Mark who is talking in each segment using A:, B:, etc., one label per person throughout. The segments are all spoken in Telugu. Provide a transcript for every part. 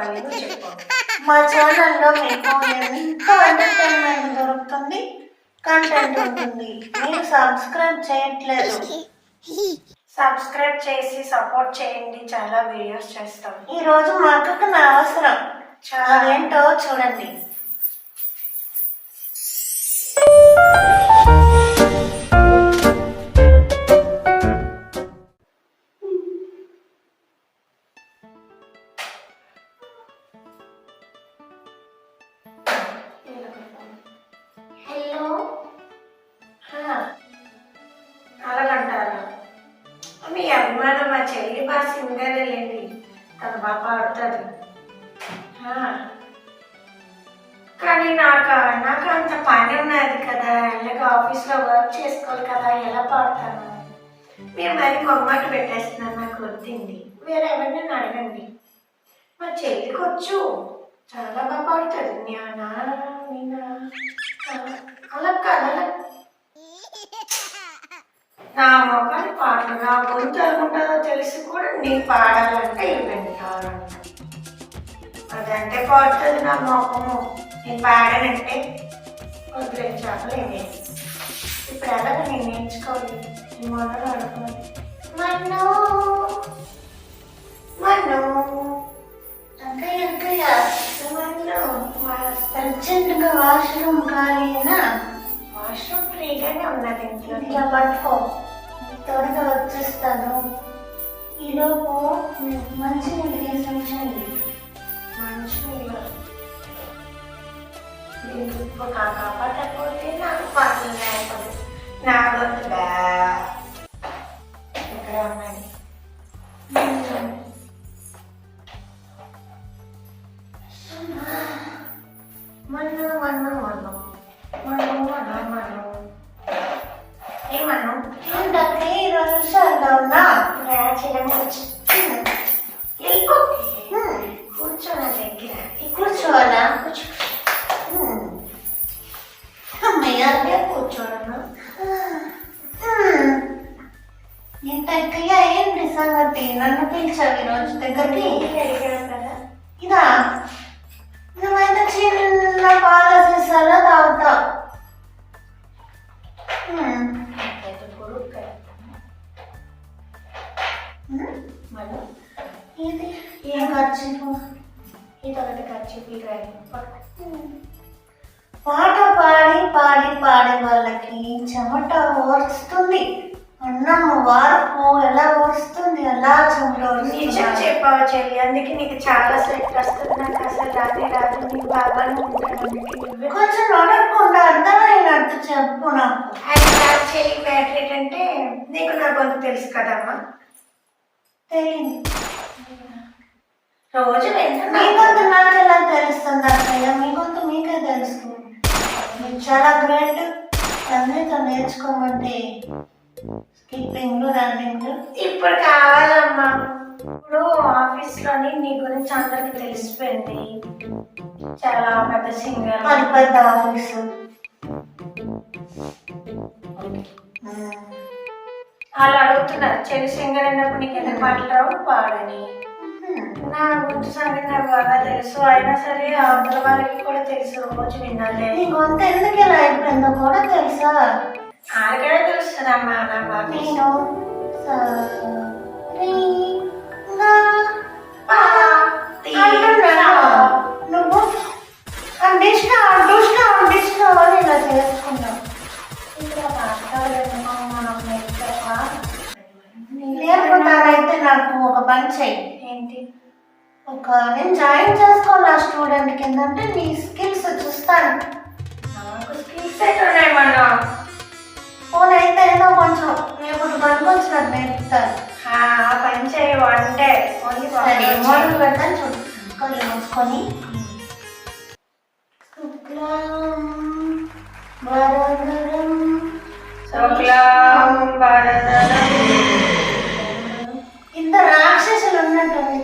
A: చెప్పాలి, నువ్వు చెప్పు.
B: మా ఛానల్లో మీకు ఎంతో ఎంటర్టైన్మెంట్ దొరుకుతుంది, కంటెంట్ ఉంటుంది. మీరు సబ్స్క్రైబ్ చేయట్లేదు,
A: సబ్స్క్రైబ్ చేసి సపోర్ట్ చేయండి, చాలా వీడియోస్ చేస్తాం.
B: ఈరోజు మా అక్కకు నా అవసరం, అదేంటో చూడండి.
A: హలో, అలాగంటారా? మీ అభిమానం మా చెల్లి బాగా సింగరే లేండి, తను బాగా పాడుతుంది. కానీ నాకు అంత పని ఉన్నది కదా, ఇలాగ ఆఫీస్లో వర్క్ చేసుకోవాలి కదా, ఎలా పాడతాను? మీరు మరి కొమ్మటి పెట్టేస్తున్నారు, నాకు వద్దండి. వేరే ఎవరినైనా అడగండి. మా చెల్లికి వచ్చు, చాలా బాగా పాడుతుంది. అలా కాదు, నా మొక్కలు పాటలు, నా గొంతు అనుకుంటుందో తెలిసి కూడా నేను పాడాలంటే ఇవ్వండి కావాలంటే. అదంటే పాడుతుంది నా మొక్కము, నేను పాడానంటే వదిలేదు చెప్పలేమే. ఇప్పుడు ఎలాగ నేను నేర్చుకోవాలి, నేను మొదలు అడుగుతున్నాను. మన్ను మన్ను
B: అంకయ్య
A: మన్ను
B: అర్జెంటుగా వాష్రూమ్ ఖాళీనా?
A: వాష్రూమ్ ఫ్రీగానే ఉన్నది ఇంట్లో.
B: ఇలా పట్టుకో, త్వరగా వచ్చేస్తాను. ఈలోపు మంచి నీళ్ళు తీసుకొచ్చండి.
A: మంచిగా ఉప్పు కాకపోతే నాకు పాటలు లేకపోతే నా గొంతుగా ఇక్కడ ఉన్నది. మన్ను మన్ను మన్ను మన్ను మన్ను మన్ను ఏమన్ను
B: ఏంటంటే ఈరోజు హుషారుగా ఉన్నా?
A: రాచడం వచ్చి కూర్చోనా దగ్గర
B: కూర్చోవాలా?
A: కూర్చో.
B: అమ్మయ్య,
A: కూర్చోడను.
B: ఏంటక్కయ్య, ఏంటి సంగతి? నన్ను పిలిచావు ఈరోజు దగ్గరికి.
A: అడిగాను కదా.
B: ఇదా, నువ్వైతే చిన్న పాల సీసాలో తాగుతావు. ఇది ఏం ఖర్చు?
A: ఇదొకటి ఖర్చు.
B: పాట పాడి పాడి పాడే వాళ్ళకి చెమట ఓర్చుతుంది, అన్నం వార్పు ఎలా ఓర్చుతుంది అలా చెమట
A: నిజం
B: ఓర్చుతుంది.
A: చెప్పావు చెల్లి, అందుకే నీకు చాలా సెట్ వస్తుంది. నాకు అసలు రాదే రాదు, నీకు బాగానే ఉంటాను.
B: కొంచెం అడగకుండా అర్థమైనట్టు చెప్పు నాకు.
A: అది చెల్లి మ్యాటర్ ఏంటంటే, నీకు నా గొంతు తెలుసు కదమ్మా.
B: తెలియదు.
A: రోజు
B: మీ గొంతు నాకు ఎలా తెలుస్తుంది అక్కయ్య? మీ గొంతు మీకే తెలుస్తుంది. మీరు చాలా గ్రేట్. సంగీతం నేర్చుకోమంటే స్కిప్పింగ్లు, రన్నింగ్లు
A: ఇప్పుడు కావాలమ్మా. ఇప్పుడు ఆఫీస్లోని నీ గురించి అందరికి తెలిసిపోయింది, చాలా పెద్ద సింగర్,
B: అది పెద్ద ఆఫీసు.
A: వాళ్ళు అడుగుతున్నారు చెల్లి సింగర్ అయినప్పుడు నీకు ఎందుకు పాటలు రావు, పాడని. నా గొంతు సంగతి నాకు బాగా తెలుసు, అయినా సరే అందరి వాళ్ళకి కూడా తెలుసు, రోజు వినాలి.
B: నీ గొంతు ఎందుకు ఇలా అయిపోయిందో కూడా తెలుసా?
A: ఆడకడే తెలుస్తుందమ్మా నా బాగా.
B: నేను నువ్వు అండిష్గా అండుష్గా అండిష్గా అని ఇలా చేసుకున్నావు. నేర్పుతానైతే నాకు ఒక పని చెయ్యి.
A: ఏంటి?
B: నేను జాయిన్ చేసుకోవాలి ఆ స్టూడెంట్ కింద, అంటే నీ స్కిల్స్ చూస్తాను.
A: నాకు స్కిల్స్ అయితే ఉన్నాయి మన.
B: ఫోన్ అయితే ఏదో కొంచెం రేపు పనికొచ్చినట్టు నేర్పుతాను.
A: పని చేయవంటే
B: సరే, మొదలు పెడతాను చూడు. కళ్ళు మూసుకొని ఇద్దరు రాక్షసులు ఉన్నట్టుంది.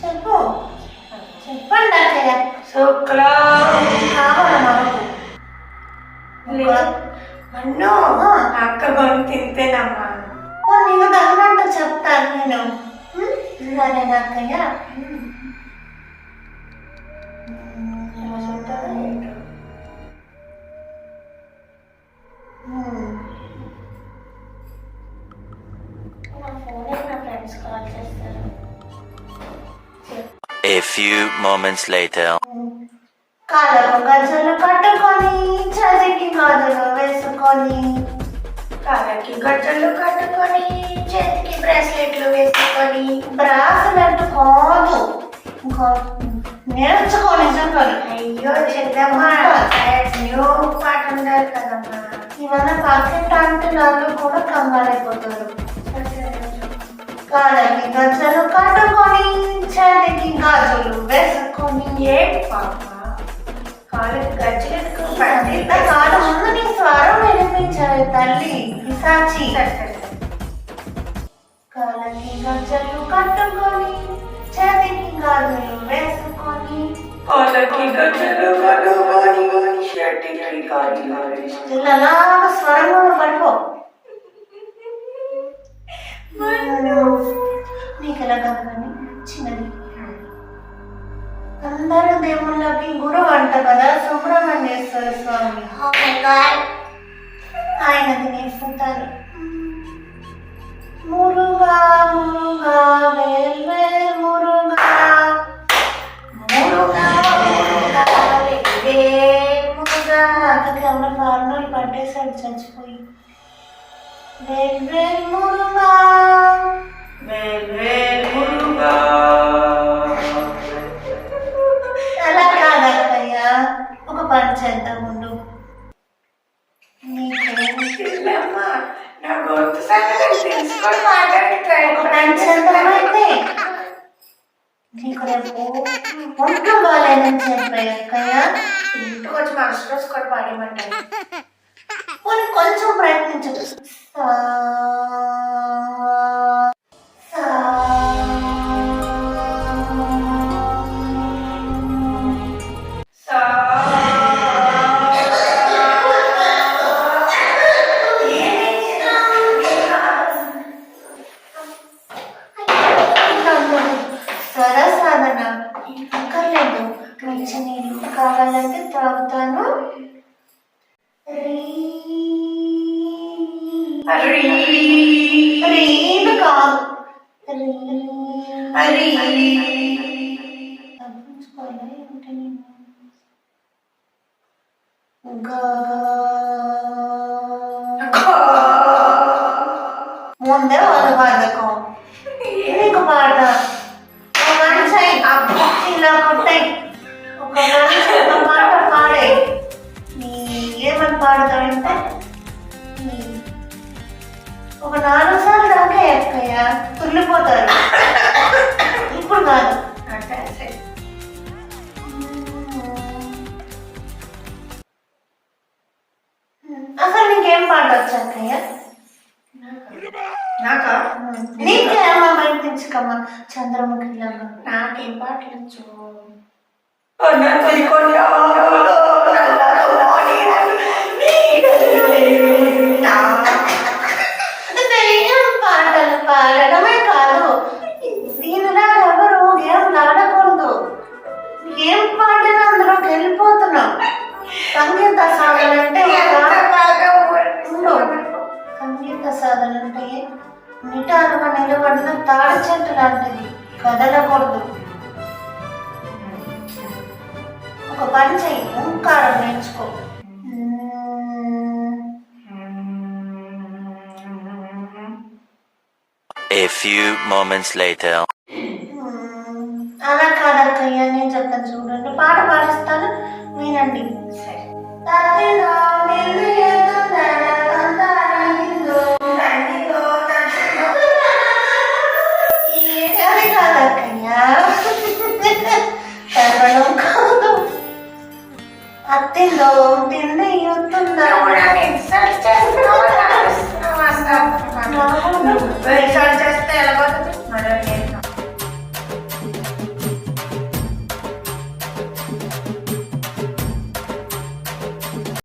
B: చెప్పు, చెప్పండి అక్కయ్య. కావాలా మనకు?
A: అక్క గొంతు తింటేనమ్మా.
B: నీకు అంతేనా అక్కయ్య?
A: నా ఫోన్ నా ఫ్రెండ్స్ కాల్ చేస్తారు.
C: A few moments later.
B: కాళ్ళకు గజ్జలు కట్టుకొని చదికి గాజులు వేసుకొని
A: కాళ్ళకి గజ్జలు కట్టుకొని చేతికి బ్రాస్లెట్లు వేసుకొని
B: బ్రాస్లెట్ కాదు ఇంకా నేర్చుకొని చెప్పాలి.
A: అయ్యో చెల్లమ్మా న్యూ పాట ఉండాలి కదమ్మా.
B: ఇవన్న పక్కింటి ఆంటీలు కూడా కంగారైపోతారు. కాళ్ళకి గజ్జలు కట్టుకొని చేతికి గాజులు వేసుకొని
A: ఏ పాప కాళ్ళకి గజ్జలకు
B: ఇంత కాలం ముందు నీ స్వరం వినిపించాలి తల్లి పిశాచి. కాళ్ళకి గజ్జలు కట్టుకొని చేతికి గాజులు వేసుకొని
A: కాళ్ళకి గజ్జలు కట్టుకొని చేతికి గాజులు వేసుకొని
B: ఇలాగా స్వరంలో పడిపో. నీకు ఎలా కానీ చిన్నది. అందరూ దేవుళ్ళకి గురువు అంట కదా సుబ్రహ్మణ్యేశ్వర స్వామి. ఆయనది నేర్చుకుంటారు. మురుగా మురుగా వేల్వేల్ మురుగా మురుగా మురుగా. అక్కడికి ఎవరో ఫార్మల్ పట్టేశాడు చచ్చిపోయి. వేల్వేల్ మురుగా
A: మురుగా.
B: అలా కాదక్కయ్యా, ఒక పని చేద్దాం ముందు.
A: చెల్లమ్మా నా గొంతు సంగతి తెలుసుకొని మాట్లాడి ట్రై
B: ఒక పని చేద్దామైతే నీకు రేపు ఒంట్లో బాగాలేదని చెప్పాయి అక్కయ్య.
A: ఇంటికి వచ్చి మరుసటి రోజు కూడా పాడేయమంటాను.
B: కొంచెం ప్రయత్నించు. స్వర సాధన అక్కర్లేదు. మంచి నీళ్ళు కావాలంటే త్రాగుతాను. రీలు కాదు ముందే వాళ్ళు బాధకం నీకు పాడతా. ఒక మనిషి ఇలా కొట్టాయి. ఒక మనిషి ఒక మాట పాడే. ఏమని పాడతాడంటే ఒక 4 సార్లు దాకా ఎక్కయ్య తుల్లిపోతారు. ఇప్పుడు కాదు. అసలు నీకేం పాడవచ్చు అక్కయ్య?
A: నాకా
B: నీకేమో బయటించుకమ్మా చంద్రముఖి లాగా.
A: నాకేం పాటలు
B: పాటలు పాడడమే కాదు, దీనిలా ఎవరు గేమ్ ఆడకూడదు. ఏం పాడినా అందులోకి వెళ్ళిపోతున్నాం. సంగీత సాధన అంటే సంగీత సాధన అంటే నిటారుగా నిలబడిన తాడి చెట్టు లాంటిది, కదలకూడదు. ఒక పని చెయ్యి, ఓంకారం నేర్చుకో.
C: A few moments later.
B: అలా కాదక్కయ్య, నేను చెప్తాను చూడండి. పాట పాడిస్తాను, వినండి. సరే.